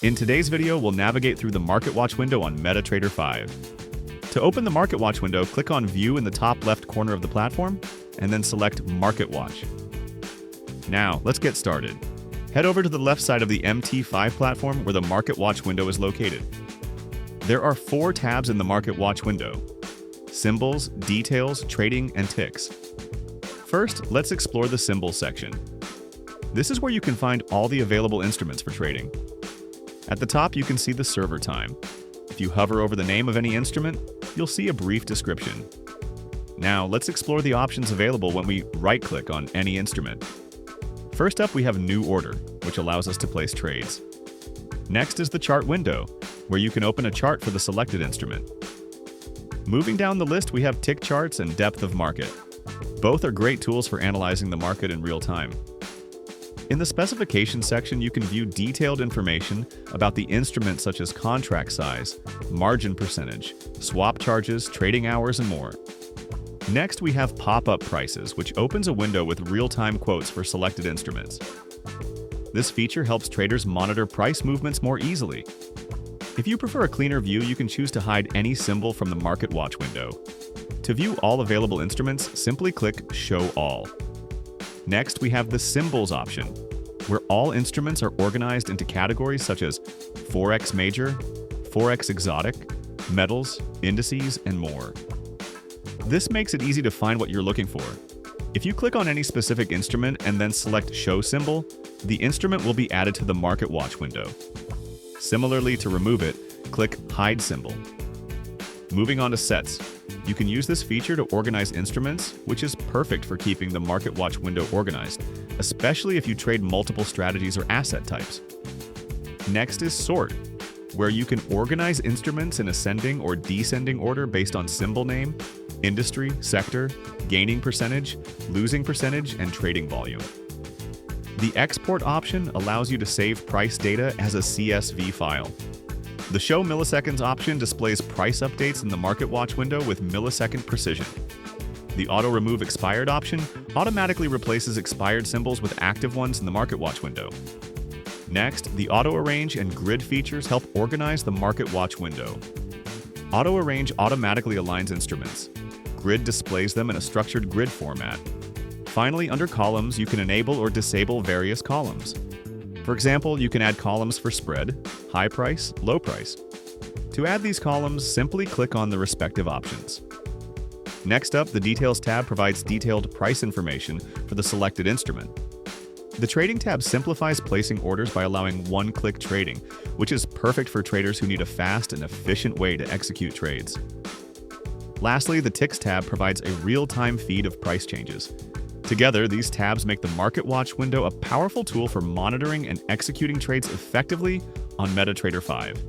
In today's video, we'll navigate through the Market Watch window on MetaTrader 5. To open the Market Watch window, click on View in the top left corner of the platform, and then select Market Watch. Now, let's get started. Head over to the left side of the MT5 platform where the Market Watch window is located. There are 4 tabs in the Market Watch window: Symbols, Details, Trading, and Ticks. First, let's explore the Symbols section. This is where you can find all the available instruments for trading. At the top, you can see the server time. If you hover over the name of any instrument, you'll see a brief description. Now, let's explore the options available when we right-click on any instrument. First up, we have New Order, which allows us to place trades. Next is the Chart window, where you can open a chart for the selected instrument. Moving down the list, we have Tick Charts and Depth of Market. Both are great tools for analyzing the market in real time. In the Specifications section, you can view detailed information about the instrument such as contract size, margin percentage, swap charges, trading hours, and more. Next, we have Pop-up Prices, which opens a window with real-time quotes for selected instruments. This feature helps traders monitor price movements more easily. If you prefer a cleaner view, you can choose to hide any symbol from the Market Watch window. To view all available instruments, simply click Show All. Next, we have the Symbols option, where all instruments are organized into categories such as Forex Major, Forex Exotic, Metals, Indices, and more. This makes it easy to find what you're looking for. If you click on any specific instrument and then select Show Symbol, the instrument will be added to the Market Watch window. Similarly, to remove it, click Hide Symbol. Moving on to Sets. You can use this feature to organize instruments, which is perfect for keeping the Market Watch window organized, especially if you trade multiple strategies or asset types. Next is Sort, where you can organize instruments in ascending or descending order based on symbol name, industry, sector, gaining percentage, losing percentage, and trading volume. The Export option allows you to save price data as a CSV file. The Show Milliseconds option displays price updates in the Market Watch window with millisecond precision. The Auto Remove Expired option automatically replaces expired symbols with active ones in the Market Watch window. Next, the Auto Arrange and Grid features help organize the Market Watch window. Auto Arrange automatically aligns instruments. Grid displays them in a structured grid format. Finally, under Columns, you can enable or disable various columns. For example, you can add columns for spread, high price, low price. To add these columns, simply click on the respective options. Next up, the Details tab provides detailed price information for the selected instrument. The Trading tab simplifies placing orders by allowing one-click trading, which is perfect for traders who need a fast and efficient way to execute trades. Lastly, the Ticks tab provides a real-time feed of price changes. Together, these tabs make the Market Watch window a powerful tool for monitoring and executing trades effectively on MetaTrader 5.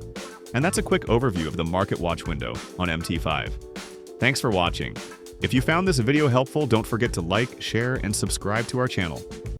And that's a quick overview of the Market Watch window on MT5. Thanks for watching. If you found this video helpful, don't forget to like, share, and subscribe to our channel.